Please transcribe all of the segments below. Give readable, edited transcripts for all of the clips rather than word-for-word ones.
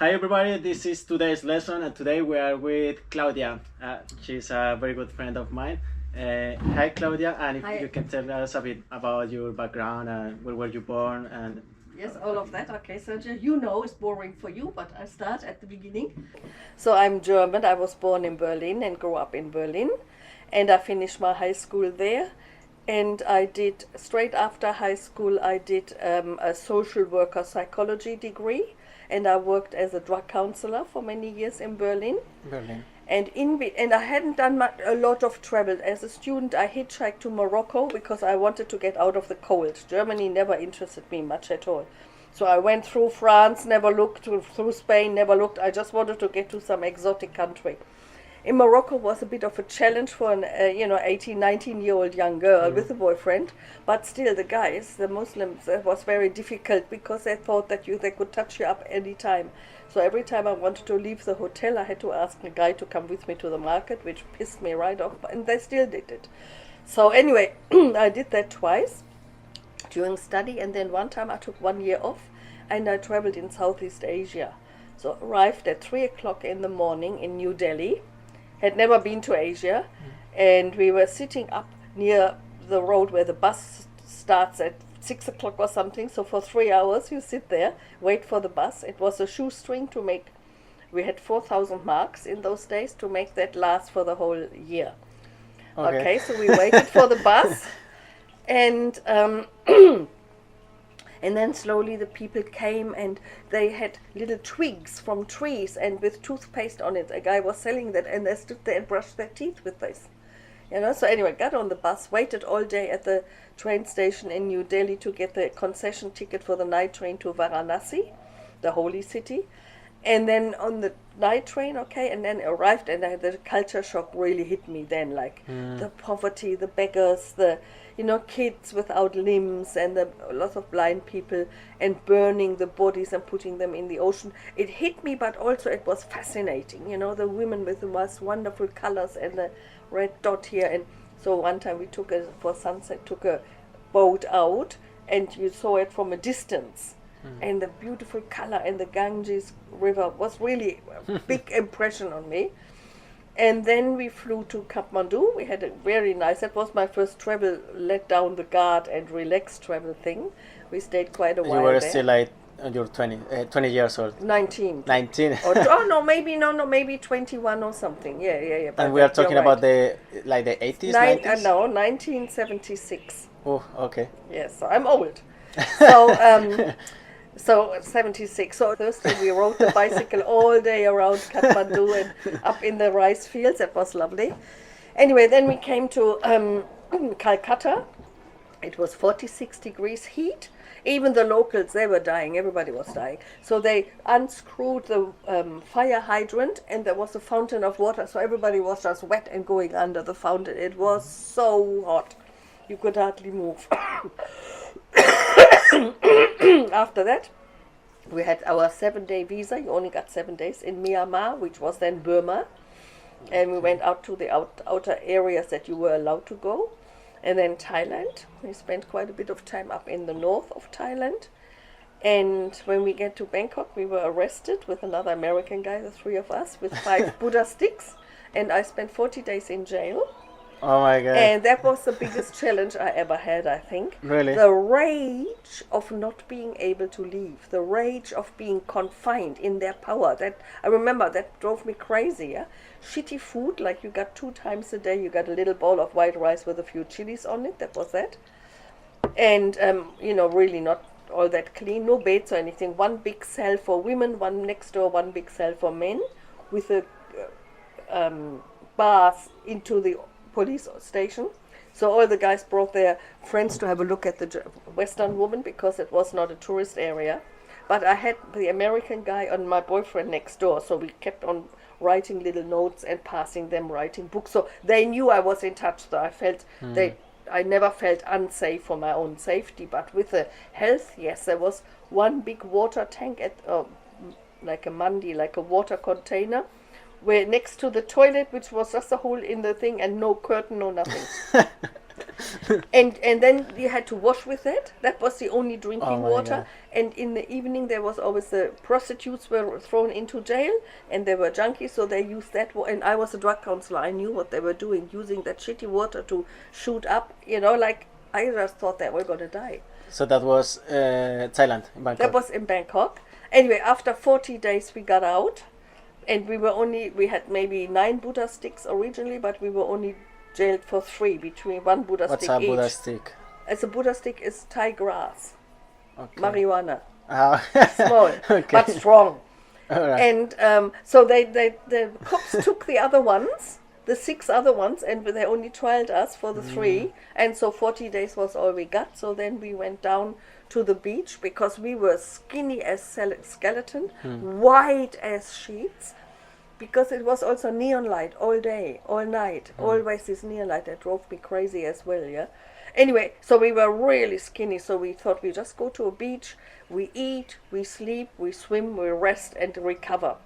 Hi everybody, this is today's lesson and today we are with Claudia. She's a very good friend of mine. Hi Claudia, and if Hi. you can tell us a bit about your background and where were you born and... Yes, all of that. Okay, Sergio, you know it's boring for you, but I start at the beginning. So I'm German. I was born in Berlin and grew up in Berlin. And I finished my high school there. And I did, straight after high school, I did a social worker psychology degree. And I worked as a drug counselor for many years in Berlin. Berlin. And I hadn't done a lot of travel. As a student, I hitchhiked to Morocco because I wanted to get out of the cold. Germany never interested me much at all. So I went through France, never looked, through Spain, never looked. I just wanted to get to some exotic country. In Morocco was a bit of a challenge for an 18, 19-year-old young girl with a boyfriend. But still, the guys, the Muslims, it was very difficult because they thought that they could touch you up any time. So every time I wanted to leave the hotel, I had to ask a guy to come with me to the market, which pissed me right off, and they still did it. So anyway, I did that twice during study, and then one time I took 1 year off, and I traveled in Southeast Asia. So arrived at 3 o'clock in the morning in New Delhi, had never been to Asia, and we were sitting up near the road where the bus starts at 6 o'clock or something. So for 3 hours you sit there, wait for the bus. It was a shoestring to make. We had 4,000 marks in those days to make that last for the whole year. Okay, so we waited for the bus, and and then slowly the people came, and they had little twigs from trees and with toothpaste on it. A guy was selling that, and they stood there and brushed their teeth with this. So anyway, got on the bus, waited all day at the train station in New Delhi to get the concession ticket for the night train to Varanasi, the holy city. And then on the night train, and then arrived, and the culture shock really hit me then, the poverty, the beggars, the kids without limbs, and lots of blind people, and burning the bodies and putting them in the ocean. It hit me, but also it was fascinating, the women with the most wonderful colors and the red dot here. And so one time we for sunset, took a boat out, and you saw it from a distance. And the beautiful color, and the Ganges river was really a big impression on me. And then we flew to Kathmandu. We had a very nice, that was my first travel, let down the guard and relaxed travel thing. We stayed quite a while there. You were still like, you're 20 years old. 19. 19. Maybe 21 or something. Yeah. And we are talking about the 80s, 90s? No, 1976. Oh, okay. Yes, so I'm old. So, So 76. So Thursday we rode the bicycle all day around Kathmandu and up in the rice fields. That was lovely. Anyway, then we came to Calcutta. It was 46 degrees heat. Even the locals, they were dying. Everybody was dying. So they unscrewed the fire hydrant, and there was a fountain of water. So everybody was just wet and going under the fountain. It was so hot. You could hardly move. After that, we had our 7-day visa. You only got 7 days in Myanmar, which was then Burma. And we went out to the outer areas that you were allowed to go. And then Thailand. We spent quite a bit of time up in the north of Thailand. And when we get to Bangkok, we were arrested with another American guy, the 3 of us, with 5 Buddha sticks. And I spent 40 days in jail. Oh my God. And that was the biggest challenge I ever had, I think. Really? The rage of not being able to leave, the rage of being confined in their power. That I remember, that drove me crazy. Yeah? Shitty food, like you got 2 times a day, you got a little bowl of white rice with a few chilies on it, that was that. And, really not all that clean, no beds or anything. One big cell for women, one next door, one big cell for men, with a bath into the police station. So all the guys brought their friends to have a look at the Western woman because it was not a tourist area. But I had the American guy and my boyfriend next door, so we kept on writing little notes and passing them, writing books. So they knew I was in touch. So I felt I never felt unsafe for my own safety. But with the health, yes, there was one big water tank at like a mandi, like a water container, where next to the toilet, which was just a hole in the thing and no curtain, no nothing. And then you had to wash with it. That was the only drinking my water. God. And in the evening there was always the prostitutes were thrown into jail, and they were junkies, so they used that. And I was a drug counselor. I knew what they were doing, using that shitty water to shoot up. Like I just thought they were gonna die. So that was Thailand, in Bangkok. That was in Bangkok. Anyway, after 40 days we got out, and we had maybe 9 Buddha sticks originally, but we were only jailed for 3, between 1 Buddha What's stick a each. Buddha stick? As a Buddha stick is Thai grass, Okay. marijuana, Ah. small Okay. but strong. All right. And so the cops took the other ones, the 6 other ones, and they only trialed us for the 3. And so 40 days was all we got. So then we went down to the beach because we were skinny as skeleton, white as sheets, because it was also neon light all day, all night, always this neon light that drove me crazy as well, yeah. Anyway, so we were really skinny, so we thought we just go to a beach, we eat, we sleep, we swim, we rest and recover.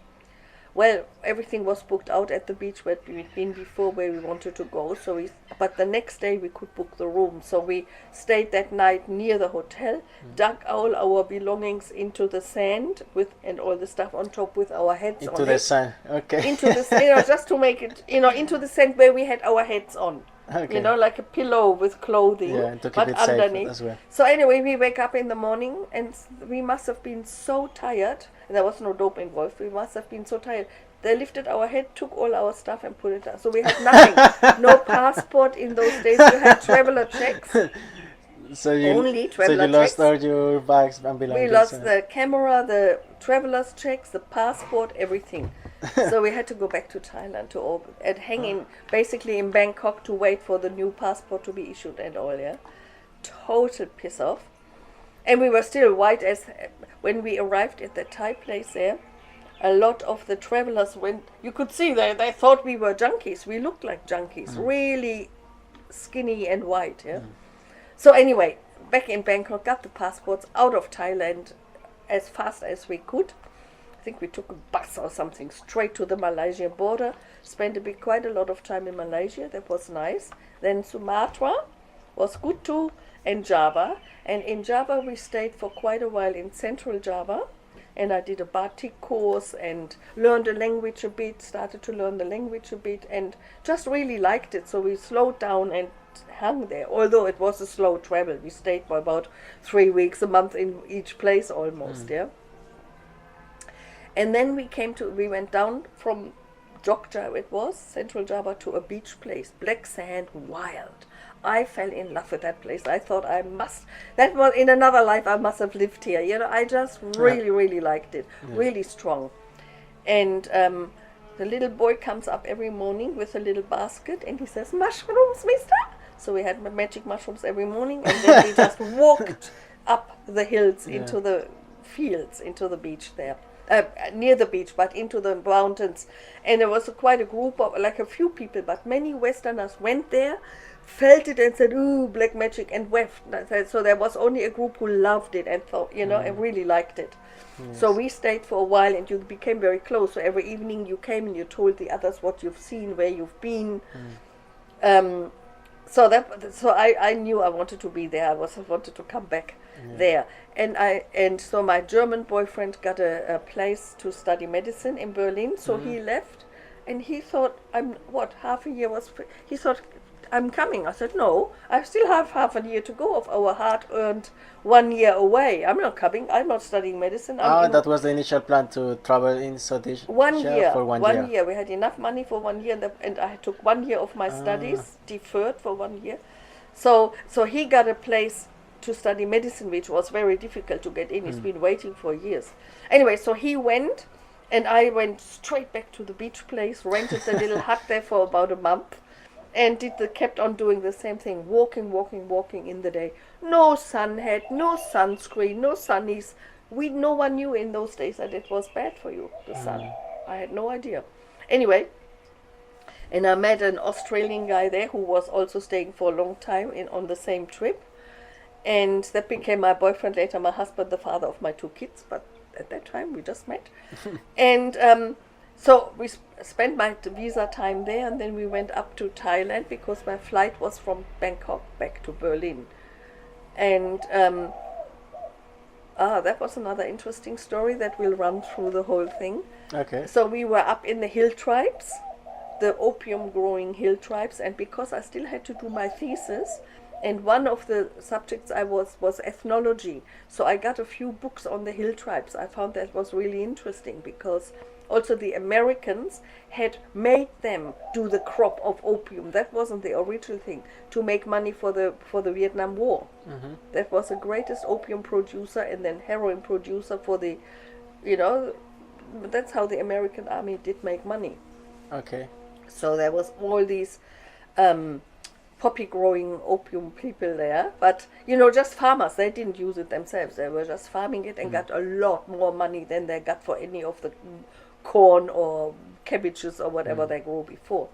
Well, everything was booked out at the beach where we'd been before, where we wanted to go. But the next day we could book the room. So we stayed that night near the hotel, dug all our belongings into the sand and all the stuff on top with our heads on it. Into the sun. Okay. Into the just to make it, into the sand where we had our heads on. Okay. Like a pillow with clothing, Yeah, to keep but it safe underneath. as well. So anyway, we wake up in the morning and we must have been so tired. There was no dope involved. We must have been so tired. They lifted our head, took all our stuff and put it down. So we had nothing. No passport in those days. You had traveler checks. So you Only lost checks. all your bags and belongings. We lost the camera, the traveler's checks, the passport, everything. So we had to go back to Thailand and hang basically in Bangkok to wait for the new passport to be issued and all, yeah. Total piss off. And we were still white as when we arrived at the Thai place there. A lot of the travelers you could see they thought we were junkies. We looked like junkies, really skinny and white, yeah. So anyway, back in Bangkok, got the passports out of Thailand as fast as we could. I think we took a bus or something straight to the Malaysian border. Spent quite a lot of time in Malaysia. That was nice. Then Sumatra was good too, and Java. And in Java we stayed for quite a while in central Java. And I did a batik course and learned the language a bit, started to learn the language a bit, and just really liked it. So we slowed down and hung there, although it was a slow travel. We stayed for about 3 weeks, a month in each place almost, yeah. And then we went down from Jogja, it was, central Java, to a beach place, black sand, wild. I fell in love with that place. I thought that was in another life I must have lived here. I just really, really liked it, really strong. And the little boy comes up every morning with a little basket and he says, "Mushrooms, mister?" So we had magic mushrooms every morning, and then we just walked up the hills into the fields, into the beach there. Near the beach, but into the mountains. And there was quite a group of, like a few people, but many Westerners went there, felt it and said, "Ooh, black magic," and left. So there was only a group who loved it and thought, and really liked it. Yes. So we stayed for a while and you became very close. So every evening you came and you told the others what you've seen, where you've been. So I knew I wanted to be there. I wanted to come back there. And so my German boyfriend got a place to study medicine in Berlin. So he left, and he thought half a year was. He thought, "I'm coming." I said, "No, I still have half a year to go of our hard-earned 1 year away. I'm not coming. I'm not studying medicine." That was the initial plan, to travel in Southeast Asia for 1 year. 1 year. We had enough money for 1 year, and I took 1 year of my studies deferred for 1 year. So he got a place to study medicine, which was very difficult to get in. He's been waiting for years. Anyway, so he went, and I went straight back to the beach place, rented a little hut there for about a month, and kept on doing the same thing, walking in the day. No sun hat, no sunscreen, no sunnies. No one knew in those days that it was bad for you, the sun. I had no idea. Anyway, and I met an Australian guy there who was also staying for a long time on the same trip. And that became my boyfriend, later my husband, the father of my 2 kids. But at that time we just met. And So we spent my visa time there, and then we went up to Thailand because my flight was from Bangkok back to Berlin. And that was another interesting story that will run through the whole thing. Okay. So we were up in the hill tribes, the opium growing hill tribes, and because I still had to do my thesis, and one of the subjects I was ethnology, so I got a few books on the hill tribes. I found that was really interesting because also the Americans had made them do the crop of opium. That wasn't the original thing, to make money for the Vietnam War. Mm-hmm. That was the greatest opium producer and then heroin producer for the, that's how the American army did make money. Okay. So there was all these poppy growing opium people there, but just farmers. They didn't use it themselves. They were just farming it and got a lot more money than they got for any of the corn or cabbages or whatever they grew before.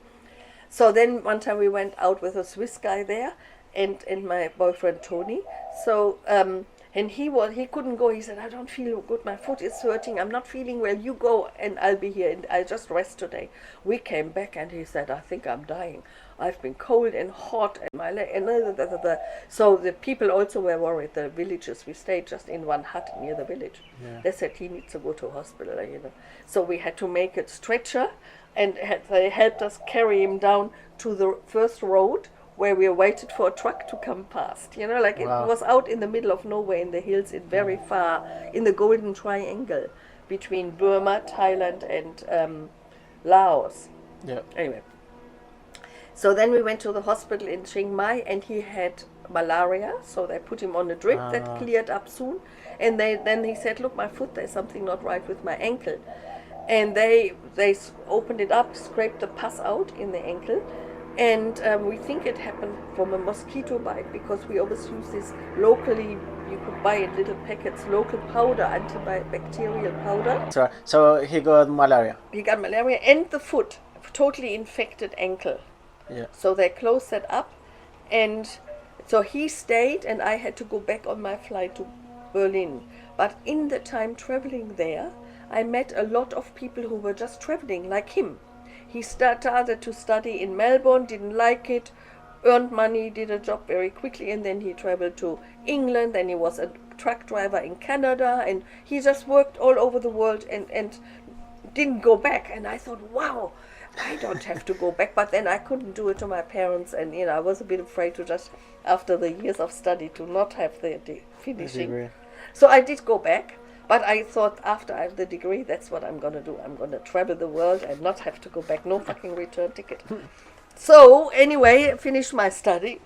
So then one time we went out with a Swiss guy there and my boyfriend Tony. So and he couldn't go. He said, I don't feel good, my foot is hurting, I'm not feeling well, you go and I'll be here and I'll just rest today. We came back and he said, I think I'm dying. I've been cold and hot and my leg and So the people also were worried, the villagers. We stayed just in one hut near the village. Yeah. They said he needs to go to hospital, So we had to make a stretcher and they helped us carry him down to the first road where we waited for a truck to come past. It was out in the middle of nowhere in the hills, very far, in the Golden Triangle between Burma, Thailand and Laos. Yeah. Anyway. So then we went to the hospital in Chiang Mai and he had malaria, so they put him on a drip that cleared up soon. And then he said, look, my foot, there's something not right with my ankle. And they opened it up, scraped the pus out in the ankle. And we think it happened from a mosquito bite because we always use this locally, you could buy in little packets, local powder, antibacterial powder. So he got malaria. He got malaria and the foot, totally infected ankle. Yeah. So they closed that up, and so he stayed, and I had to go back on my flight to Berlin. But in the time traveling there, I met a lot of people who were just traveling like him. He started to study in Melbourne, didn't like it, earned money, did a job very quickly, and then he traveled to England, then he was a truck driver in Canada, and he just worked all over the world and didn't go back. And I thought, wow, I don't have to go back, but then I couldn't do it to my parents, and I was a bit afraid to just, after the years of study, to not have the finishing. Degree. So I did go back, but I thought after I have the degree, that's what I'm going to do. I'm going to travel the world and not have to go back, no fucking return ticket. So anyway, finished my study,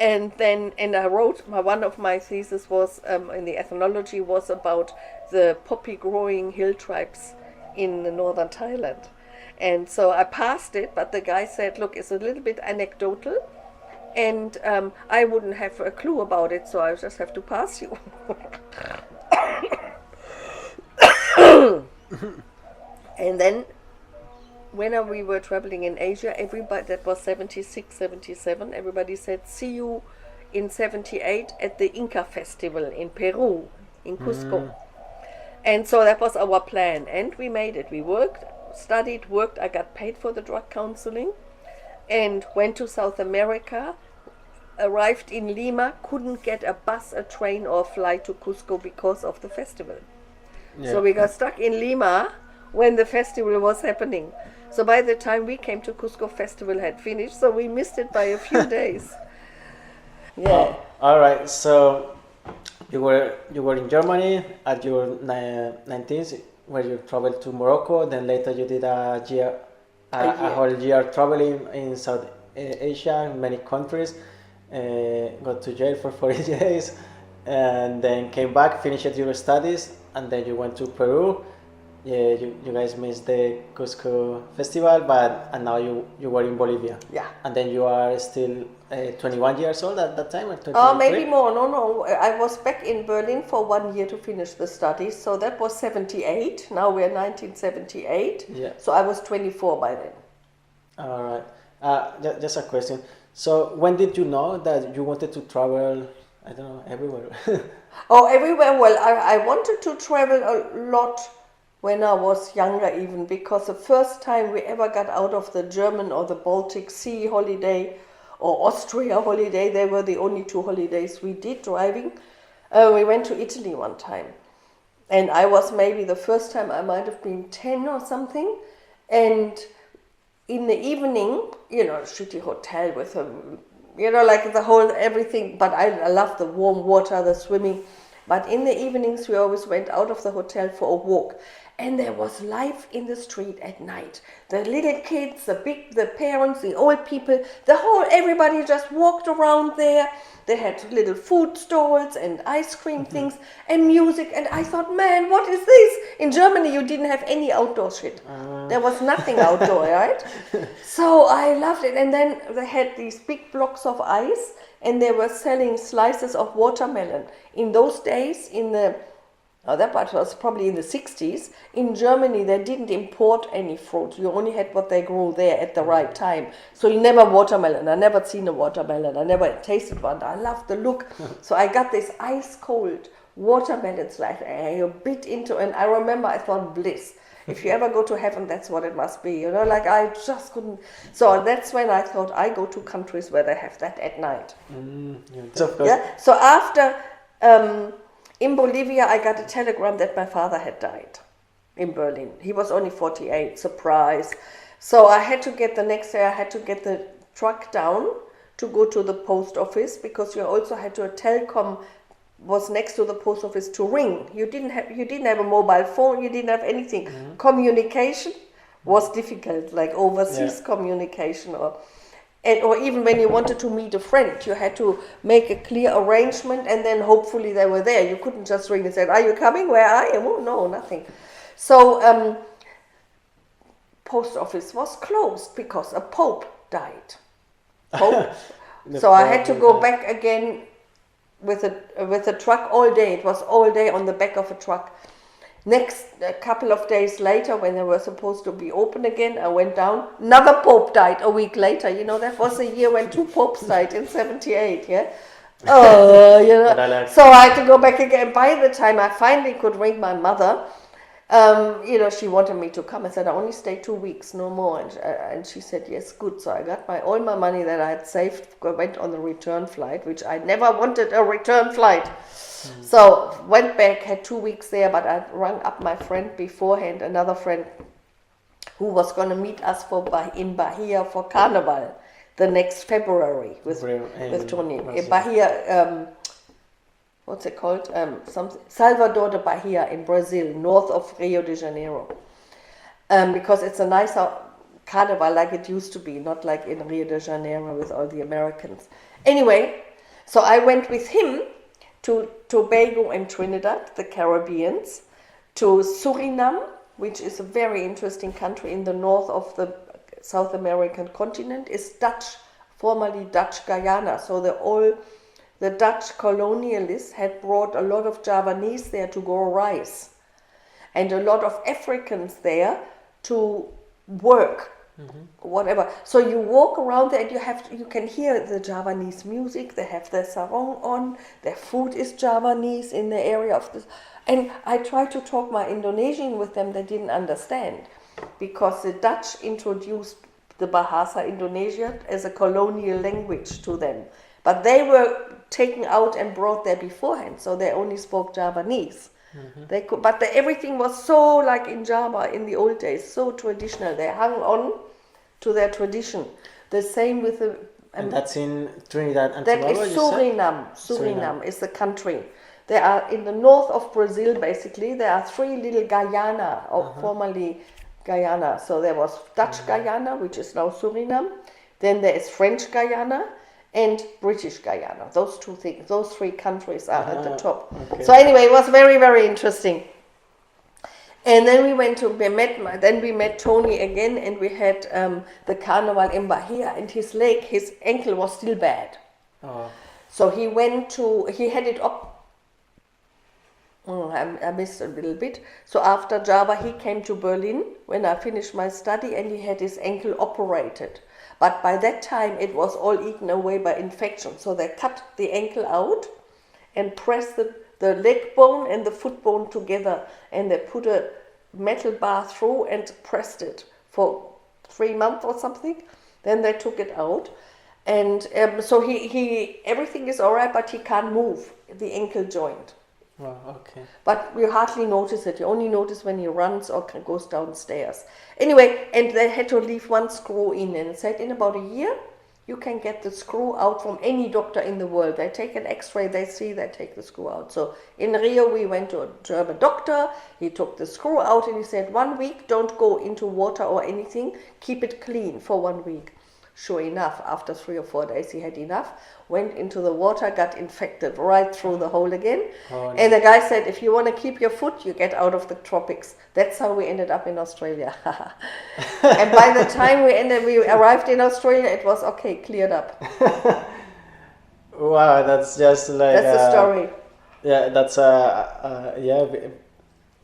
and I wrote, one of my thesis was, in the ethnology, was about the poppy growing hill tribes in the northern Thailand. And so I passed it, but the guy said, look, it's a little bit anecdotal, and I wouldn't have a clue about it, so I just have to pass you. And then when we were traveling in Asia, everybody, that was 76, 77, everybody said, see you in 78 at the Inca Festival in Peru, in Cusco. And so that was our plan, and we made it. We studied, worked, I got paid for the drug counseling, and went to South America, arrived in Lima, couldn't get a bus, a train or a flight to Cusco because of the festival. Yeah. So we got stuck in Lima when the festival was happening. So by the time we came to Cusco, festival had finished, so we missed it by a few days. Yeah. All right, so you were in Germany at your 19th, where you traveled to Morocco. Then later you did a whole year traveling in South Asia, in many countries. Got to jail for 40 days, and then came back, finished your studies, and then you went to Peru. Yeah, you guys missed the Cusco festival, and now you were in Bolivia. Yeah. And then you are still 21 years old at that time, or 23? Oh, maybe more. No. I was back in Berlin for 1 year to finish the studies, so that was 78. Now we're 1978. Yeah. So I was 24 by then. All right. Just a question. So when did you know that you wanted to travel, I don't know, everywhere? Oh, everywhere. Well, I wanted to travel a lot when I was younger even, because the first time we ever got out of the German or the Baltic Sea holiday or Austria holiday, they were the only 2 holidays we did driving. We went to Italy one time. And I was maybe the first time I might have been 10 or something. And in the evening, shitty hotel with a, like the whole everything. But I love the warm water, the swimming. But in the evenings, we always went out of the hotel for a walk. And there was life in the street at night. The little kids, the parents, the old people, everybody just walked around there. They had little food stalls and ice cream things and music. And I thought, man, what is this? In Germany, you didn't have any outdoor shit. There was nothing outdoor, right? So I loved it. And then they had these big blocks of ice and they were selling slices of watermelon. In those days, that was probably in the 60s. In Germany, they didn't import any fruit. You only had what they grew there at the right time. So you never watermelon. I never seen a watermelon. I never tasted one. I loved the look. So I got this ice cold watermelon slice. And you bit into, and I remember I thought bliss. If you ever go to heaven, that's what it must be. I just couldn't. So that's when I thought I go to countries where they have that at night. Yeah. So after. In Bolivia, I got a telegram that my father had died in Berlin. He was only 48, surprise. So I had to get the truck down to go to the post office, because you also had to, a telecom was next to the post office to ring. You didn't have a mobile phone, you didn't have anything. Communication was difficult, like overseas communication or even when you wanted to meet a friend, you had to make a clear arrangement and then hopefully they were there. You couldn't just ring and say, are you coming? Where are you? Oh, no, nothing. So post office was closed because a pope died. So I had to go back again with a truck all day. It was all day on the back of a truck. A couple of days later, when they were supposed to be open again, I went down. Another pope died a week later. That was a year when 2 popes died in 78. Yeah. So I had to go back again. By the time I finally could ring my mother, she wanted me to come. I said, I only stay 2 weeks, no more. And she said, yes, good. So I got all my money that I had saved, went on the return flight, which I never wanted a return flight. So went back, had 2 weeks there, but I rang up my friend beforehand, another friend who was going to meet us in Bahia for Carnival the next February with Tony. In Bahia, what's it called? Salvador de Bahia in Brazil, north of Rio de Janeiro. Because it's a nicer carnival like it used to be, not like in Rio de Janeiro with all the Americans. Anyway, so I went with him to Tobago and Trinidad, the Caribbeans, to Surinam, which is a very interesting country in the north of the South American continent, is formerly Dutch Guyana. So the Dutch colonialists had brought a lot of Javanese there to grow rice and a lot of Africans there to work. Whatever. So you walk around there and you can hear the Javanese music. They have their sarong on. Their food is Javanese in the area of this. And I tried to talk my Indonesian with them. They didn't understand because the Dutch introduced the Bahasa Indonesia as a colonial language to them. But they were taken out and brought there beforehand, so they only spoke Javanese. They could, but everything was so like in Java in the old days, so traditional. They hung on to their tradition. The same with the. And that's in Trinidad and Tobago. That is Surinam. Surinam is the country. They are in the north of Brazil. Basically, there are 3 little Guyana, or formerly Guyana. So there was Dutch Guyana, which is now Surinam. Then there is French Guyana and British Guyana. Those 3 countries are at the top. Okay. So anyway, it was very, very interesting. And then we met Tony again, and we had the carnival in Bahia, and his ankle was still bad. So he had it up. I missed a little bit. So after Java, he came to Berlin when I finished my study, and he had his ankle operated. But by that time, it was all eaten away by infection. So they cut the ankle out and pressed the leg bone and the foot bone together. And they put a metal bar through and pressed it for 3 months or something. Then they took it out. And so he everything is all right, but he can't move the ankle joint. Wow, okay. But you hardly notice it. You only notice when he runs or goes downstairs. Anyway, and they had to leave one screw in, and it said in about a year you can get the screw out from any doctor in the world. They take an x-ray, they see, they take the screw out. So in Rio we went to a German doctor, he took the screw out and he said 1 week, don't go into water or anything, keep it clean for 1 week. Sure enough, after 3 or 4 days he had enough, went into the water, got infected right through the hole again. Oh, no. And the guy said, if you want to keep your foot, you get out of the tropics. That's how we ended up in Australia. And by the time we arrived in Australia, it was okay, cleared up. Wow, that's just like... That's the story. Yeah, that's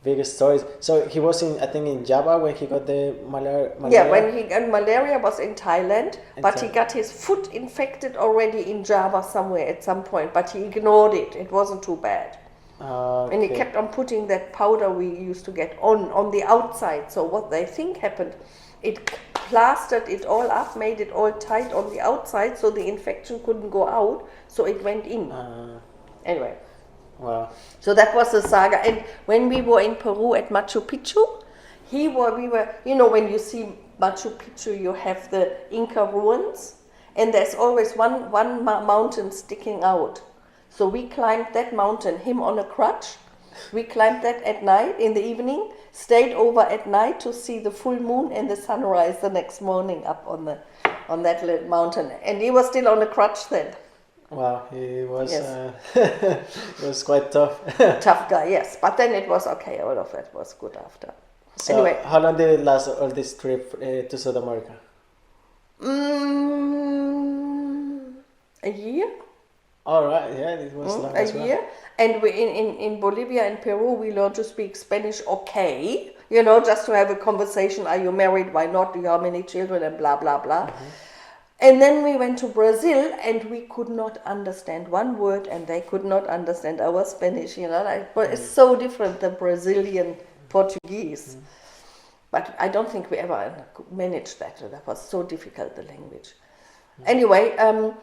biggest stories. So he was I think in Java when he got the malaria. Yeah, when he got malaria was in Thailand, but he got his foot infected already in Java somewhere at some point, but he ignored it. It wasn't too bad. Okay. And he kept on putting that powder we used to get on the outside. So what they think happened, it plastered it all up, made it all tight on the outside so the infection couldn't go out, so it went in. Anyway. Wow. So that was the saga. And when we were in Peru at Machu Picchu, we were, you know, when you see Machu Picchu, you have the Inca ruins, and there's always one mountain sticking out. So we climbed that mountain, him on a crutch. We climbed that at night, in the evening, stayed over at night to see the full moon and the sunrise the next morning up on that little mountain. And he was still on a crutch then. Wow, he was Yes. he was quite tough. Tough guy, yes. But then it was okay, all of it was good after. So Anyway. how long did it last, all this trip to South America? A year? All right, yeah, it was long as well. A year. And we in Bolivia and Peru, we learned to speak Spanish okay. You know, just to have a conversation. Are you married? Why not? Do you have many children? And blah, blah, blah. Mm-hmm. And then we went to Brazil and we could not understand one word and they could not understand our Spanish, you know. But it's so different, the Brazilian Portuguese. But I don't think we ever managed that. That was so difficult, the language. Anyway,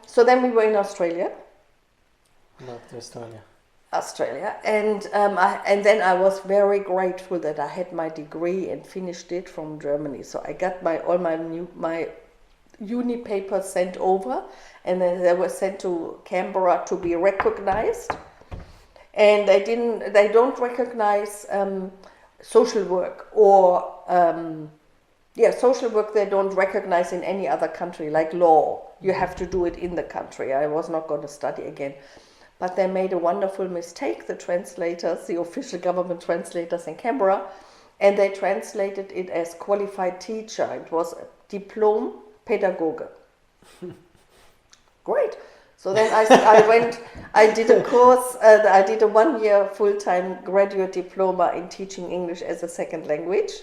so then we were in Australia. Not Australia. Australia, and then I was very grateful that I had my degree and finished it from Germany. So I got all my uni papers sent over, and then they were sent to Canberra to be recognized. And they don't recognize social work or social work. They don't recognize in any other country, like law. You have to do it in the country. I was not going to study again. But they made a wonderful mistake, the translators, the official government translators in Canberra, and they translated it as qualified teacher. It was a diploma pedagogue. Great. So then I did a course, I did a 1-year full-time graduate diploma in teaching English as a second language,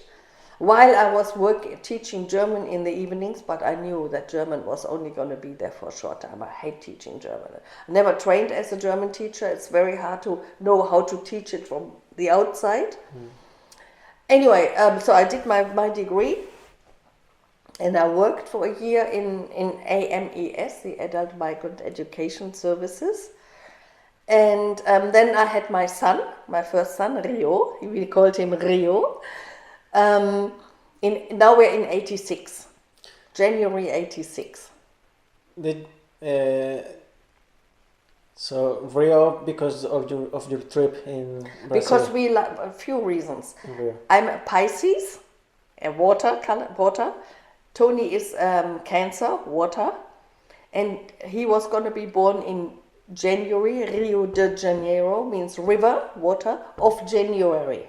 while I was teaching German in the evenings, but I knew that German was only going to be there for a short time. I hate teaching German. I never trained as a German teacher. It's very hard to know how to teach it from the outside. Anyway, so I did my degree, and I worked for a year in AMES, the Adult Migrant Education Services. And then I had my son, my first son, Rio. We called him Rio. Now we're in 86, January 86. So Rio, because of your trip in Brazil? Because we like a few reasons. Rio. I'm a Pisces, a water. Tony is Cancer, water, and he was going to be born in January. Rio de Janeiro means river, water, of January.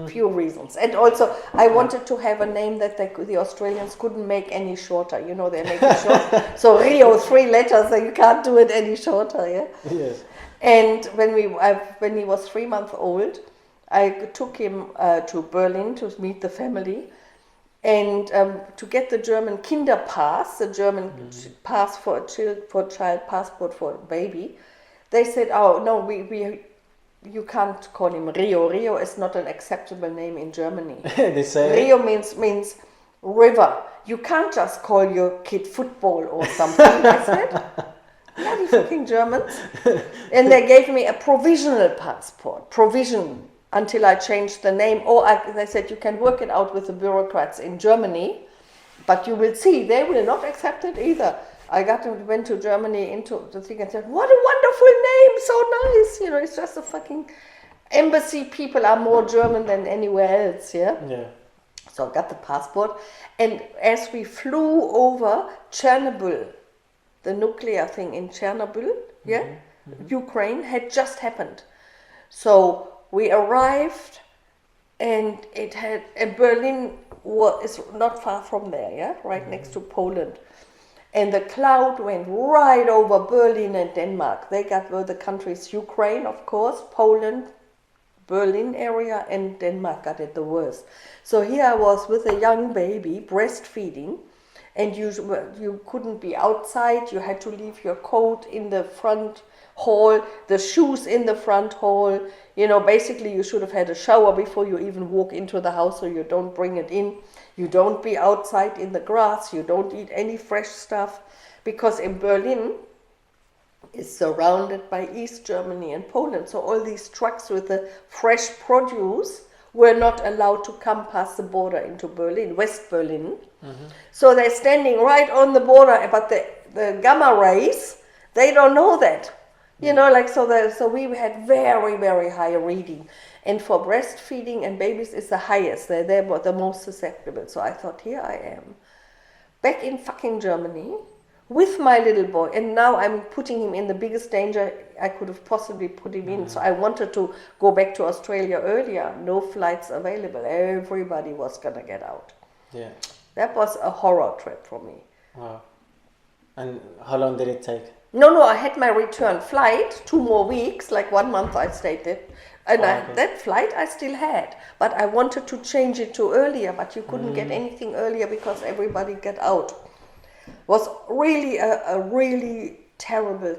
Few reasons. And also I wanted to have a name that the Australians couldn't make any shorter. You know, they make it short. So Rio, 3 letters, so you can't do it any shorter, yeah? Yes. And when he was 3 months old, I took him to Berlin to meet the family. And to get the German Kinderpass, the German pass for child passport for a baby, they said, "Oh no, you can't call him Rio. Rio is not an acceptable name in Germany. They say Rio means river. You can't just call your kid football or something. I said, bloody fucking Germans. And they gave me a provisional passport, until I changed the name. Or they said, you can work it out with the bureaucrats in Germany, but you will see, they will not accept it either. I went to Germany into the thing and said, what a wonderful name, so nice. You know, it's just a fucking embassy. People are more German than anywhere else, yeah? Yeah. So I got the passport. And as we flew over Chernobyl, the nuclear thing in Chernobyl, yeah, Ukraine, had just happened. So we arrived, and Berlin is not far from there, yeah, right next to Poland. And the cloud went right over Berlin and Denmark. They were the countries, Ukraine, of course, Poland, Berlin area, and Denmark got it the worst. So here I was with a young baby, breastfeeding, and you couldn't be outside. You had to leave your coat in the front hall, the shoes in the front hall. You know, basically you should have had a shower before you even walk into the house, so you don't bring it in. You don't be outside in the grass. You don't eat any fresh stuff, because in Berlin is surrounded by East Germany and Poland. So all these trucks with the fresh produce were not allowed to come past the border into Berlin, West Berlin. So they're standing right on the border, but the gamma rays, they don't know that. You know, like, so we had very, very high reading. And for breastfeeding and babies, it's the highest. They're the most susceptible. So I thought, here I am, back in fucking Germany, with my little boy, and now I'm putting him in the biggest danger I could have possibly put him in. So I wanted to go back to Australia earlier. No flights available. Everybody was gonna get out. Yeah. That was a horror trip for me. Wow. And how long did it take? No, I had my return flight, 2 more weeks, like 1 month I stayed there. And that flight I still had, but I wanted to change it to earlier, but you couldn't get anything earlier because everybody got out. Was really a really terrible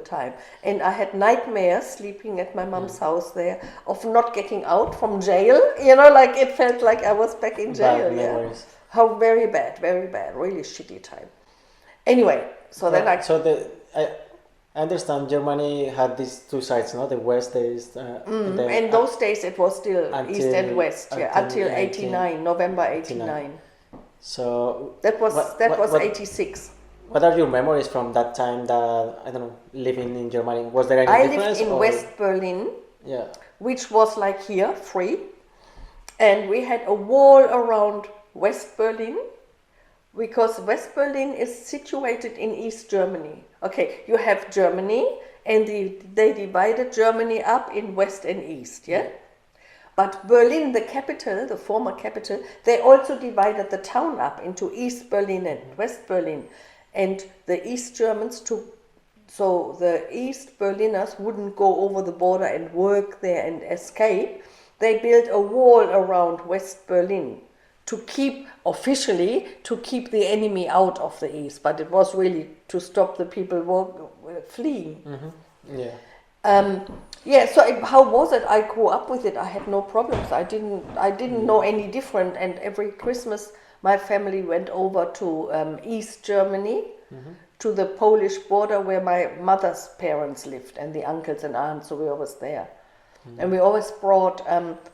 time. And I had nightmares sleeping at my mom's house there of not getting out from jail. You know, like it felt like I was back in jail. Bad memories. How very bad, really shitty time. Anyway, so then I understand Germany had these two sides, no? The West, the East. And those days it was still East and West, until 89, November 89. So that was 86. What are your memories from that time? That I don't know, living in Germany. Was there any difference? I lived in West Berlin, yeah, which was like here, free, and we had a wall around West Berlin, because West Berlin is situated in East Germany. Okay, you have Germany, and they divided Germany up in West and East, yeah? But Berlin, the capital, the former capital, they also divided the town up into East Berlin and West Berlin. And the East Germans so the East Berliners wouldn't go over the border and work there and escape. They built a wall around West Berlin to keep the enemy out of the East. But it was really to stop the people fleeing. So how was it? I grew up with it. I had no problems. I didn't know any different. And every Christmas, my family went over to East Germany, to the Polish border where my mother's parents lived, and the uncles and aunts. So we were always there, and we always brought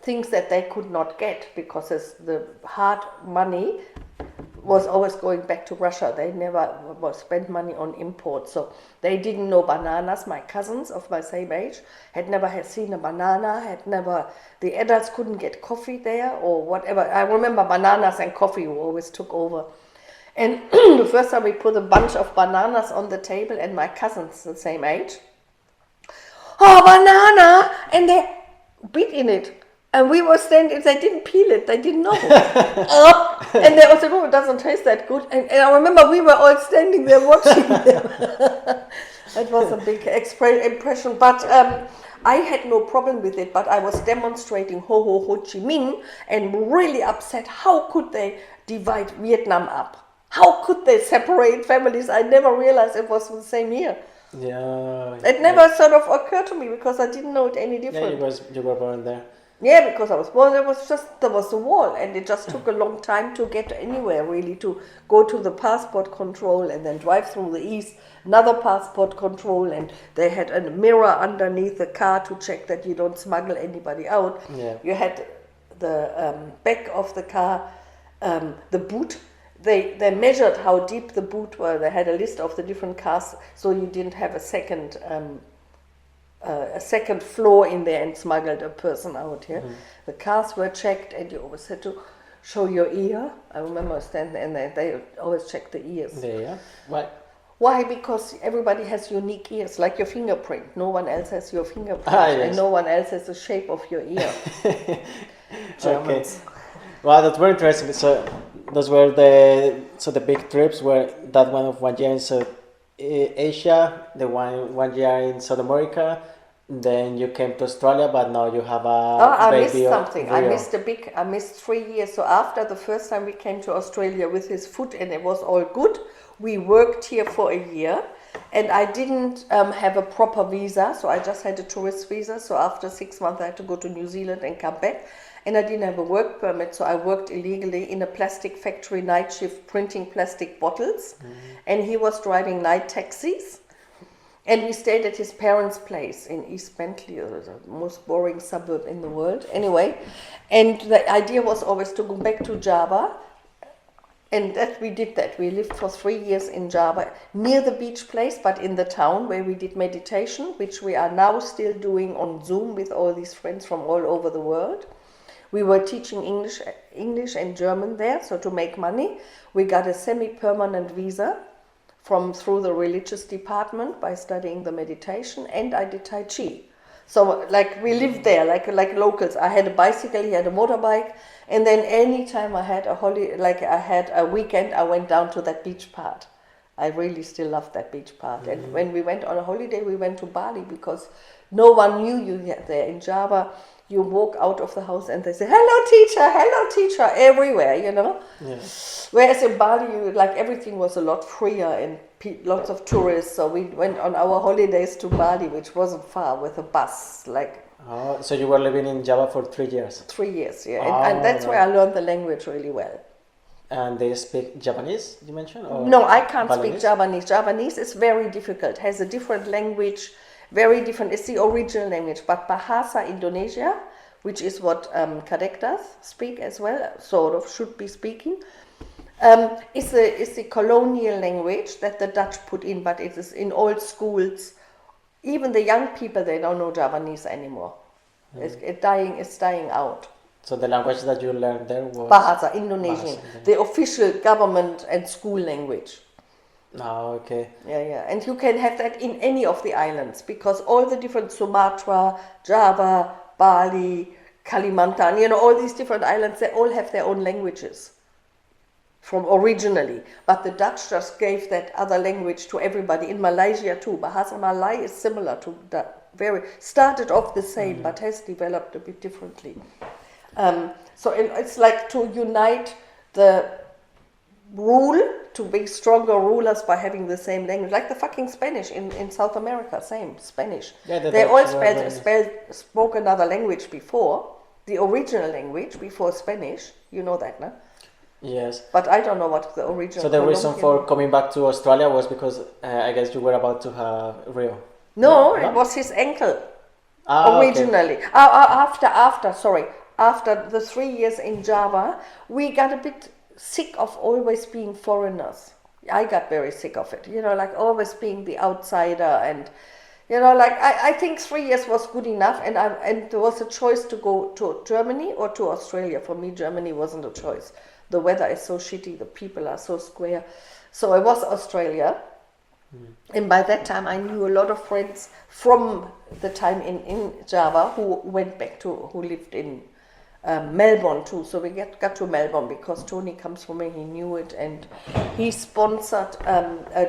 things that they could not get, because the hard money was always going back to Russia. They never spent money on imports, so they didn't know bananas. My cousins of my same age had never seen a banana, the adults couldn't get coffee there or whatever. I remember bananas and coffee always took over. And the first time we put a bunch of bananas on the table, and my cousins the same age, oh, banana, and they bit in it. And we were standing, they didn't peel it, they didn't know. And they all said, oh, it doesn't taste that good. And I remember we were all standing there watching them. That was a big impression. But I had no problem with it, but I was demonstrating Ho Chi Minh and really upset. How could they divide Vietnam up? How could they separate families? I never realized it was the same here. Yeah. It never sort of occurred to me because I didn't know it any Yeah, different. you were born there. Yeah, because I was born, there was a wall, and it just took a long time to get anywhere, really, to go to the passport control and then drive through the east, another passport control, and they had a mirror underneath the car to check that you don't smuggle anybody out. Yeah. You had the back of the car, the boot. They measured how deep the boot were. They had a list of the different cars, so you didn't have a second floor in there and smuggled a person out here. The cars were checked, and you always had to show your ear. I remember standing there, and they always checked the ears. Yeah. Why? Why? Because everybody has unique ears, like your fingerprint. No one else has your fingerprint, Yes. and no one else has the shape of your ear. Germans. Okay. Well, that's very interesting. So those were the big trips were that one of 1 year in Asia, the one year in South America. Then you came to Australia, but now you have a I baby. missed something. I Rio. I missed 3 years. So after the first time we came to Australia with his foot and it was all good, we worked here for a year. And I didn't have a proper visa, so I just had a tourist visa. So after 6 months I had to go to New Zealand and come back. And I didn't have a work permit, so I worked illegally in a plastic factory night shift printing plastic bottles. And he was driving night taxis. And we stayed at his parents' place in East Bentley, the most boring suburb in the world. Anyway, and the idea was always to go back to Java. And we did that. We lived for 3 years in Java, near the beach place, but in the town where we did meditation, which we are now still doing on Zoom with all these friends from all over the world. We were teaching English and German there, so to make money. We got a semi-permanent visa through the religious department by studying the meditation, and I did Tai Chi. So like we lived there like locals. I had a bicycle, he had a motorbike, and then anytime I had a weekend, I went down to that beach part. I really still loved that beach part. And when we went on a holiday, we went to Bali because no one knew you there. In Java, you walk out of the house and they say, hello teacher, everywhere, you know. Yeah. Whereas in Bali, everything was a lot freer and lots of tourists. So we went on our holidays to Bali, which wasn't far, with a bus, Oh, so you were living in Java for 3 years. 3 years, yeah. And that's where I learned the language really well. And they speak Japanese, you mentioned? Or No, I can't speak Balinese? Javanese. Javanese is very difficult, has a different language, very different. It's the original language. But Bahasa Indonesia, which is what Kadektas speak as well, sort of should be speaking, is the colonial language that the Dutch put in, but it is in all schools. Even the young people, they don't know Javanese anymore. It's dying out. So the language that you learned there was Bahasa Indonesian, the official government and school language. Oh, okay. Yeah. And you can have that in any of the islands because all the different Sumatra, Java, Bali, Kalimantan, all these different islands, they all have their own languages from originally. But the Dutch just gave that other language to everybody. In Malaysia too, Bahasa Malay is similar to that. Started off the same, but has developed a bit differently. So it's like to unite the rule to be stronger rulers by having the same language, like the fucking Spanish in South America, same Spanish. Yeah, they all spoke another language before, the original language before Spanish. You know that, no? Yes. But I don't know what the original. So the reason for coming back to Australia was because I guess you were about to have Rio. No, it was his ankle. Originally. Okay. After the 3 years in Java, we got a bit sick of always being foreigners. I got very sick of it, always being the outsider, and I think 3 years was good enough, and there was a choice to go to Germany or to Australia. For me, Germany wasn't a choice. The weather is so shitty, the people are so square. So it was Australia. And by that time, I knew a lot of friends from the time in Java who lived in Melbourne too. So we got to Melbourne because Tony comes from me, he knew it, and he sponsored a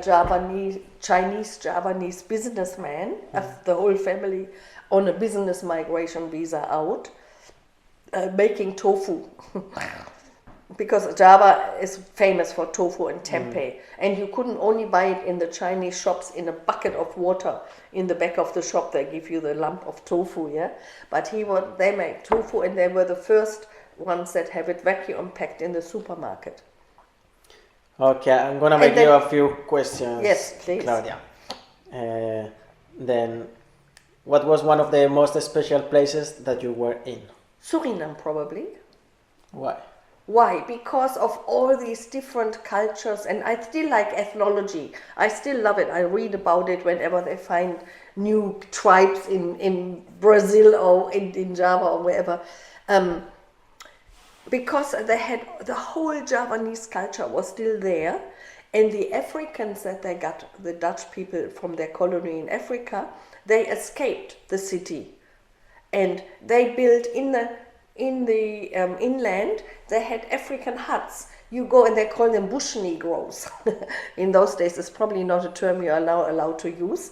Chinese-Javanese businessman of the whole family on a business migration visa out, making tofu. because Java is famous for tofu and tempeh, and you couldn't only buy it in the Chinese shops in a bucket of water in the back of the shop. They give you the lump of tofu, yeah. But they make tofu, and they were the first ones that have it vacuum packed in the supermarket. Okay, I'm gonna make you a few questions. Yes, please, Claudia. Then, what was one of the most special places that you were in? Suriname, probably. Why? Why? Because of all these different cultures, and I still like ethnology. I still love it. I read about it whenever they find new tribes in Brazil or in Java or wherever. Because they had the whole Javanese culture was still there, and the Africans that they got, the Dutch people from their colony in Africa, they escaped the city, and they built in the inland. They had African huts. You go and they call them bush Negroes. In those days, it's probably not a term you are now allowed to use.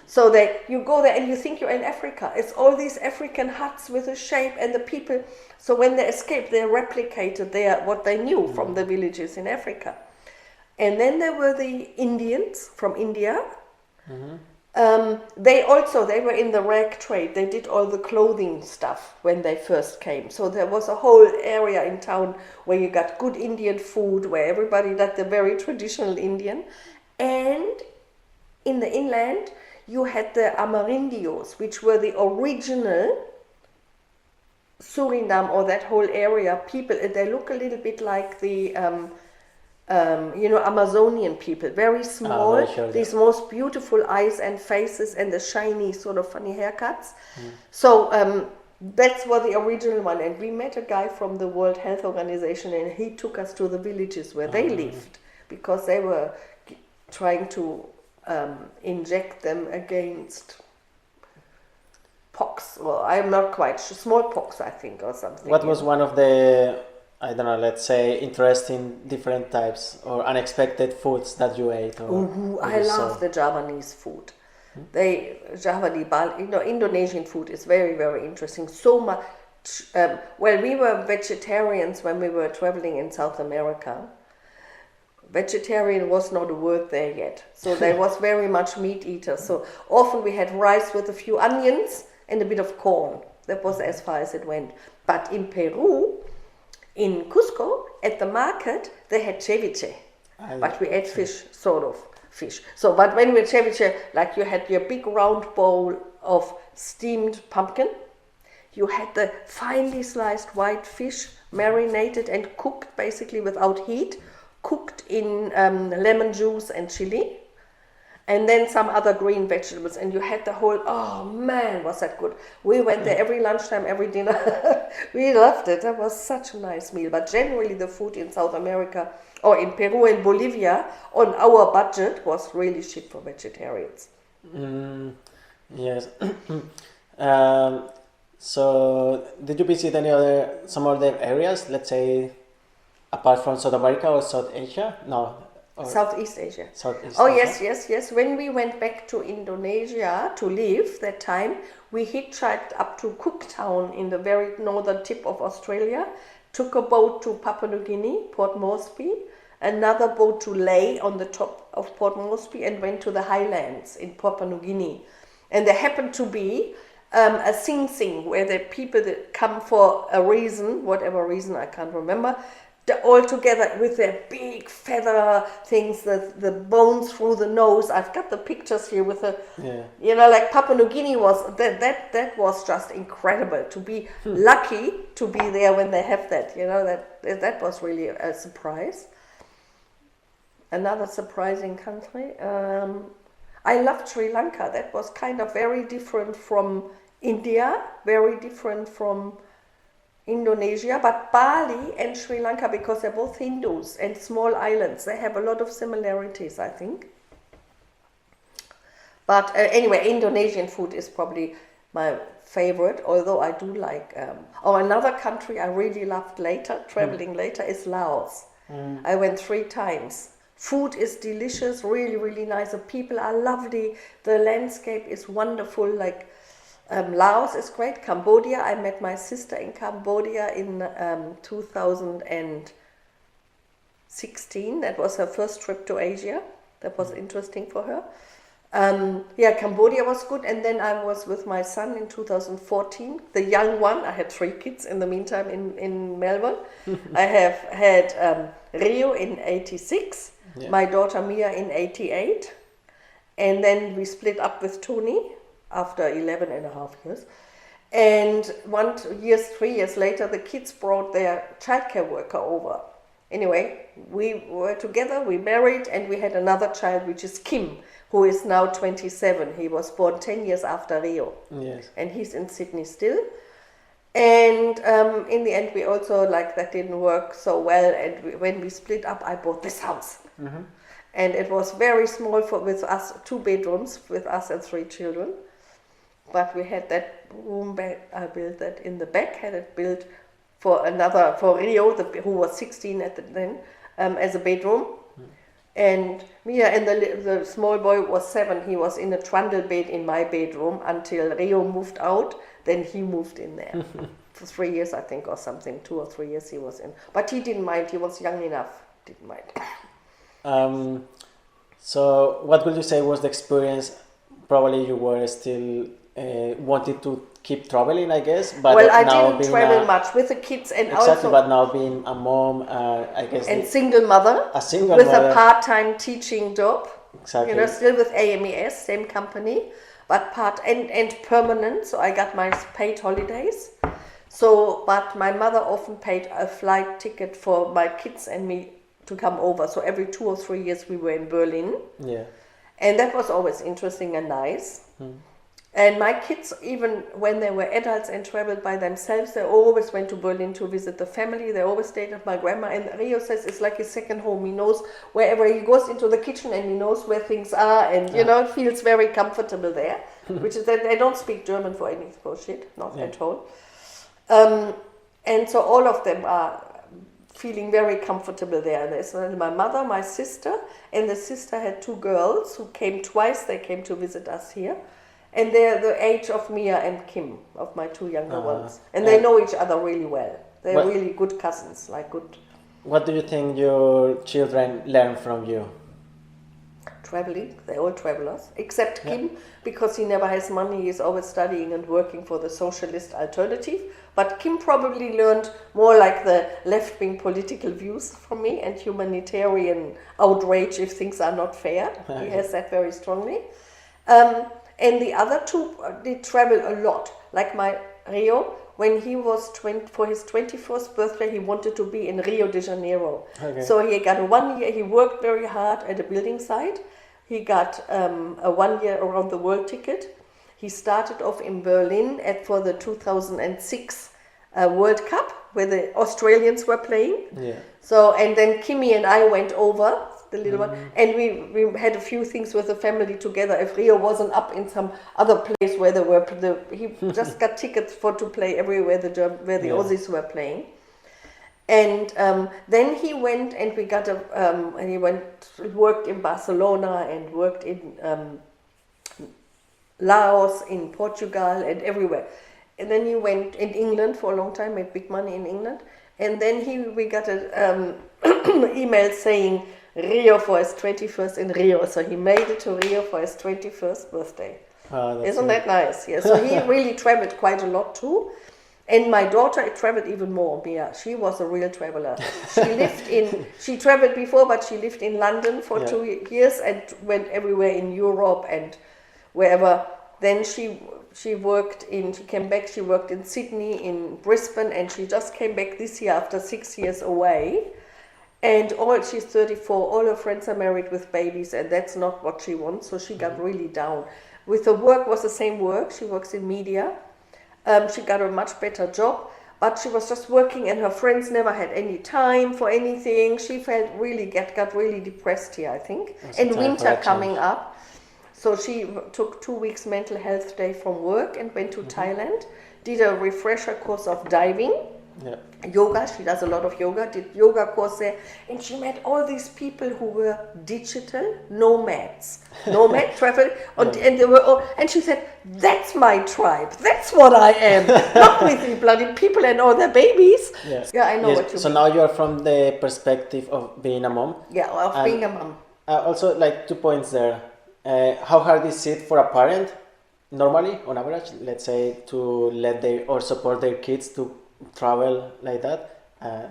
So you go there and you think you're in Africa. It's all these African huts with a shape and the people. So when they escaped, they replicated what they knew from the villages in Africa. And then there were the Indians from India. They were in the rag trade. They did all the clothing stuff when they first came. So there was a whole area in town where you got good Indian food, where everybody got the very traditional Indian. And in the inland, you had the Amerindios, which were the original Suriname or that whole area people. They look a little bit like the Amazonian people, very small, these most beautiful eyes and faces and the shiny sort of funny haircuts. So that's what the original one. And we met a guy from the World Health Organization, and he took us to the villages where they lived, because they were trying to inject them against pox. Well, I'm not quite sure, smallpox, I think, or something. What was one of the, I don't know, let's say, interesting different types or unexpected foods that you ate? I love the Javanese food. Indonesian food is very, very interesting. So much. We were vegetarians when we were traveling in South America. Vegetarian was not a word there yet. So there was very much meat eaters. So often we had rice with a few onions and a bit of corn. That was as far as it went. But in Peru, in Cusco, at the market, they had ceviche. But we ate fish, sort of fish. So, but when we ceviche, like you had your big round bowl of steamed pumpkin, you had the finely sliced white fish, marinated and cooked basically without heat, cooked in lemon juice and chili, and then some other green vegetables, and you had the whole, oh man, was that good. We went there every lunchtime, every dinner. We loved it. That was such a nice meal. But generally the food in South America, or in Peru and Bolivia, on our budget, was really shit for vegetarians. Yes. So did you visit some other areas, let's say, apart from South America or South Asia? No. Southeast Asia. Southeast Asia. Yes. When we went back to Indonesia to live that time, we hitchhiked up to Cooktown in the very northern tip of Australia, took a boat to Papua New Guinea, Port Moresby, another boat to Lae on the top of Port Moresby, and went to the highlands in Papua New Guinea. And there happened to be a Sing Sing, where the people that come for a reason, whatever reason, I can't remember, all together with their big feather things, the bones through the nose. I've got the pictures here with like Papua New Guinea was, that was just incredible to be lucky to be there when they have that, that was really a surprise. Another surprising country. I loved Sri Lanka. That was kind of very different from India, very different from Indonesia, but Bali and Sri Lanka, because they're both Hindus and small islands, they have a lot of similarities, I think. But anyway, Indonesian food is probably my favorite, although I do like... another country I really loved traveling later, is Laos. I went 3 times. Food is delicious, really, really nice. The people are lovely. The landscape is wonderful, like... Laos is great. Cambodia, I met my sister in Cambodia in 2009, 16. That was her first trip to Asia. That was interesting for her. Cambodia was good, and then I was with my son in 2014, the young one. I had 3 kids in the meantime in Melbourne. I have had Rio in 86, my daughter Mia in 88, and then we split up with Tony after 11 and a half years. And 3 years later, the kids brought their childcare worker over. Anyway, we were together, we married, and we had another child, which is Kim, who is now 27. He was born 10 years after Rio. Yes. And he's in Sydney still. And in the end, we also, that didn't work so well. And when we split up, I bought this house. Mm-hmm. And it was very small with us, 2 bedrooms with us and 3 children. But we had that room back, I built that in the back, had it built for Rio, who was 16 at the then, as a bedroom. And Mia and the small boy was 7. He was in a trundle bed in my bedroom until Rio moved out. Then he moved in there for 3 years, I think, or something. 2 or 3 years he was in. But he didn't mind. He was young enough. Didn't mind. So what would you say was the experience? Probably you were still wanted to keep traveling, I guess. But well, I didn't travel much with the kids, and exactly. Also, but now being a mom, I guess, and single mother, with a part-time teaching job. Exactly. Still with AMES, same company, but and permanent. So I got my paid holidays. So, but my mother often paid a flight ticket for my kids and me to come over. So every 2 or 3 years we were in Berlin. Yeah. And that was always interesting and nice. And my kids, even when they were adults and traveled by themselves, they always went to Berlin to visit the family. They always stayed at my grandma. And Rio says it's like his second home. He knows wherever he goes into the kitchen, and he knows where things are, and feels very comfortable there. Which is that they don't speak German for any bullshit, not at all. And so all of them are feeling very comfortable there. There's my mother, my sister, and the sister had 2 girls who came twice. They came to visit us here. And they're the age of Mia and Kim, of my 2 younger ones. And they know each other really well. They're really good cousins, What do you think your children learn from you? Traveling. They're all travelers. Except Kim, because he never has money. He's always studying and working for the socialist alternative. But Kim probably learned more like the left-wing political views from me and humanitarian outrage if things are not fair. He has that very strongly. And the other 2 did travel a lot. Like my Rio, when he was for his 21st birthday, he wanted to be in Rio de Janeiro. Okay. So he got 1 year, he worked very hard at a building site. He got a 1 year around the world ticket. He started off in Berlin for the 2006 World Cup, where the Australians were playing. Yeah. So, and then Kimmy and I went over, the little one, and we had a few things with the family together. If Rio wasn't up in some other place where he just got tickets to play everywhere where the Aussies were playing. And then he went and we got and he worked in Barcelona and worked in Laos, in Portugal, and everywhere. And then he went in England for a long time, made big money in England. And then we got an email saying Rio for his 21st in Rio. So he made it to Rio for his 21st birthday. Isn't that nice? Yeah. So he really traveled quite a lot too. And my daughter traveled even more, Mia. She was a real traveler. She traveled before, but she lived in London for 2 years and went everywhere in Europe and wherever. Then she came back, she worked in Sydney, in Brisbane, and she just came back this year after 6 years away. And she's 34, all her friends are married with babies, and that's not what she wants, so she got really down. With her work was the same work, she works in media. She got a much better job, but she was just working and her friends never had any time for anything. She got really depressed here, I think. And winter coming up. So she took 2 weeks mental health day from work and went to Thailand, did a refresher course of diving. Yeah. Yoga, she does a lot of yoga, did yoga course there, and she met all these people who were digital nomads, travel, and they were all, and she said, that's my tribe, that's what I am, not with the bloody people and all their babies. Yeah, I know what you so mean. now you are from the perspective of being a mom. Yeah, of being a mom. Also, like 2 points there. How hard is it for a parent, normally, on average, let's say, to let their or support their kids to travel like that?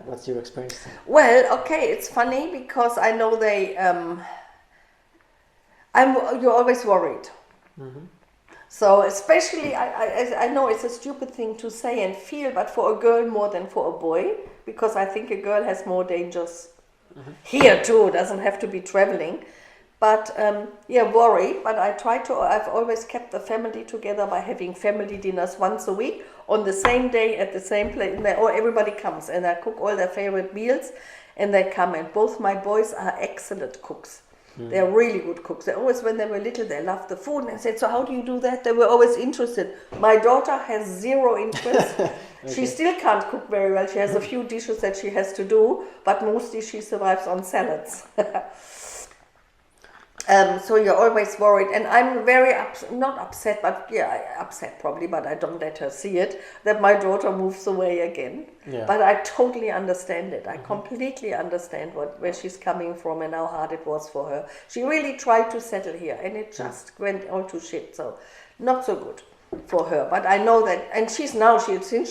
What's your experience? Well, okay, it's funny because I know you're always worried. So especially, I know it's a stupid thing to say and feel, but for a girl more than for a boy, because I think a girl has more dangers here too, doesn't have to be traveling. But worry, but I've always kept the family together by having family dinners once a week on the same day at the same place, or everybody comes and I cook all their favorite meals and they come, and both my boys are excellent cooks. They're really good cooks. They always, when they were little, they loved the food, and I said, so how do you do that? They were always interested. My daughter has zero interest. She still can't cook very well. She has a few dishes that she has to do, but mostly she survives on salads. So you're always worried, and I'm very not upset, but upset probably, but I don't let her see it, that my daughter moves away again. Yeah. But I totally understand it. I completely understand where she's coming from and how hard it was for her. She really tried to settle here, and it just went all to shit. So not so good for her. But I know that, and since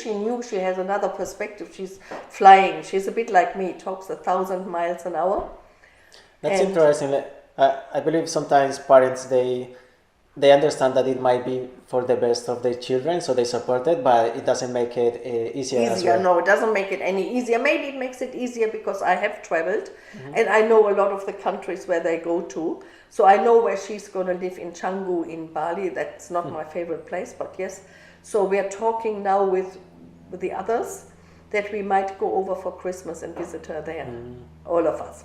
she knew she has another perspective, she's flying. She's a bit like me, talks 1,000 miles an hour. That's interesting. I believe sometimes parents they understand that it might be for the best of their children, so they support it, but it doesn't make it easier. As well. No, it doesn't make it any easier. Maybe it makes it easier because I have traveled and I know a lot of the countries where they go to. So I know where she's going to live in Canggu in Bali. That's not my favorite place, but yes. So we are talking now with the others that we might go over for Christmas and visit her there, all of us.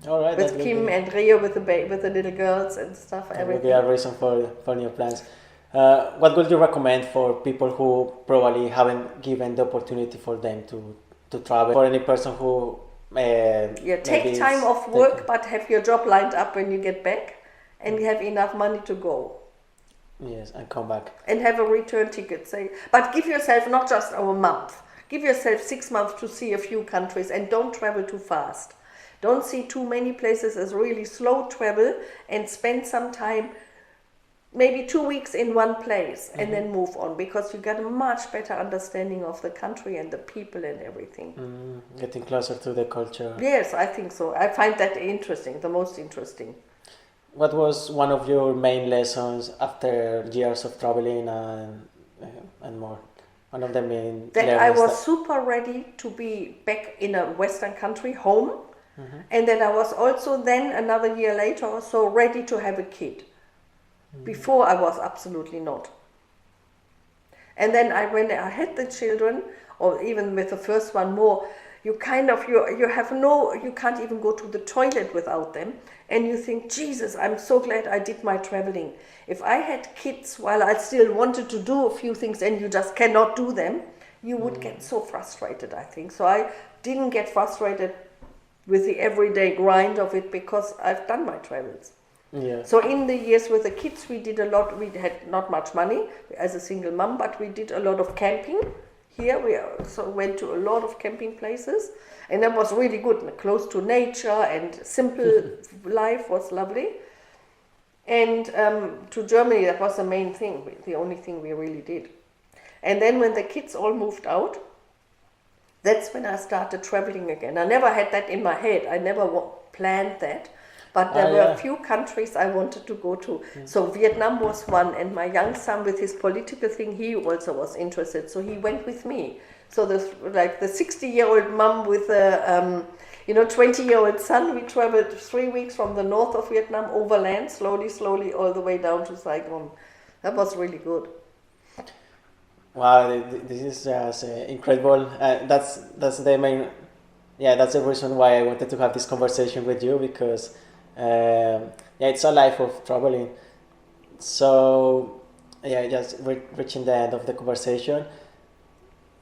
All right, with Kim and Rio, with the little girls and stuff. That would be a reason for new plans. What would you recommend for people who probably haven't given the opportunity for them to travel? For any person who take time off work, but have your job lined up when you get back, and you have enough money to go. Yes, and come back. And have a return ticket. But give yourself not just a month. Give yourself 6 months to see a few countries, and don't travel too fast. Don't see too many places as really slow travel, and spend some time, maybe 2 weeks in one place, and then move on, because you get a much better understanding of the country and the people and everything. Getting closer to the culture. Yes, I think so. I find that interesting, the most interesting. What was one of your main lessons after years of traveling and more? One of the main that I was super ready to be back in a Western country, home. And then I was also then another year later or so ready to have a kid. Before I was absolutely not. And then when I had the children, or even with the first one more, you can't even go to the toilet without them, and you think, Jesus, I'm so glad I did my traveling. If I had kids while I still wanted to do a few things and you just cannot do them, you would get so frustrated, I think. So I didn't get frustrated with the everyday grind of it, because I've done my travels. Yeah. So in the years with the kids, we did a lot. We had not much money as a single mom, but we did a lot of camping. Here we also went to a lot of camping places, and that was really good, close to nature, and simple life was lovely. And to Germany, that was the main thing, the only thing we really did. And then when the kids all moved out, that's when I started traveling again. I never had that in my head. I never planned that. But there were a few countries I wanted to go to. So Vietnam was one, and my young son, with his political thing, he also was interested. So he went with me. So the 60-year-old mom with a 20-year-old son, we traveled 3 weeks from the north of Vietnam overland, slowly, all the way down to Saigon. That was really good. Wow, this is just incredible. That's the main, that's the reason why I wanted to have this conversation with you, because it's a life of traveling. So just reaching the end of the conversation.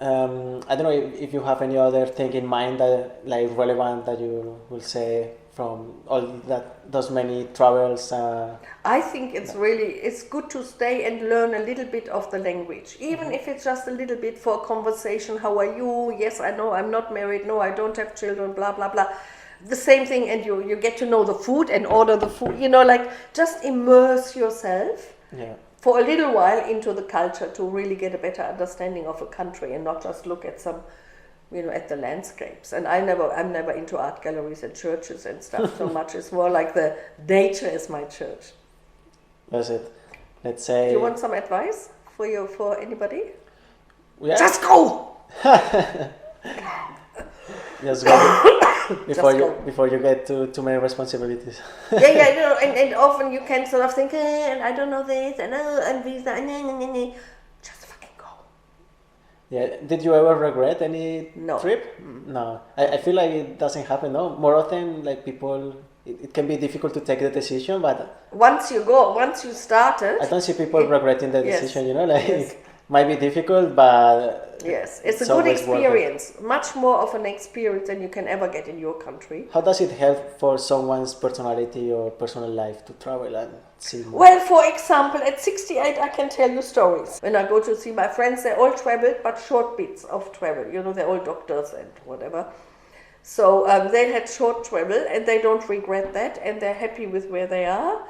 I don't know if you have any other thing in mind that like relevant that you will say from all those many travels. I think it's good to stay and learn a little bit of the language, even if it's just a little bit for a conversation. How are you? Yes, I know I'm not married. No, I don't have children. Blah blah blah. The same thing, and you get to know the food and order the food. Like just immerse yourself. Yeah. For a little while into the culture to really get a better understanding of a country and not just look at some, at the landscapes. And I'm never into art galleries and churches and stuff so much. It's more like the nature is my church. That's it. Let's say. Do you want some advice for anybody? Yeah. Just go. Just go before you get too many responsibilities. Yeah, and often you can sort of think, and I don't know this, and visa, just fucking go. Yeah. Did you ever regret any No. trip? No. I feel like it doesn't happen. No. More often, like people, it can be difficult to take the decision, but once you started, I don't see people regretting the Yes. decision. Yes. Might be difficult, but yes, it's a good always worth it. experience. Much more of an experience than you can ever get in your country. How does it help for someone's personality or personal life to travel and see more? Well, for example, at 68, I can tell you stories. When I go to see my friends, they all traveled, but short bits of travel. They're all doctors and whatever. So they had short travel, and they don't regret that, and they're happy with where they are,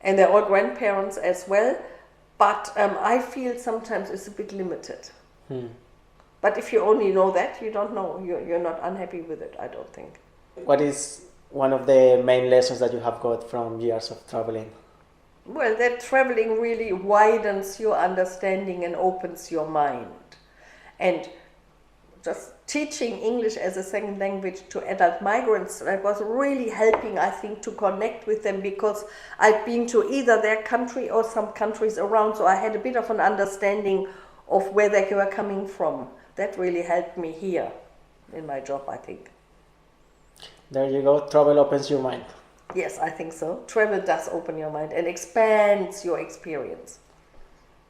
and they're all grandparents as well. But I feel sometimes it's a bit limited. But if you only know that, you don't know. You're not unhappy with it, I don't think. What is one of the main lessons that you have got from years of traveling? Well, that traveling really widens your understanding and opens your mind. And just teaching English as a second language to adult migrants, that was really helping, I think, to connect with them, because I'd been to either their country or some countries around, so I had a bit of an understanding of where they were coming from. That really helped me here in my job, I think. There you go. Travel opens your mind. Yes, I think so. Travel does open your mind and expands your experience.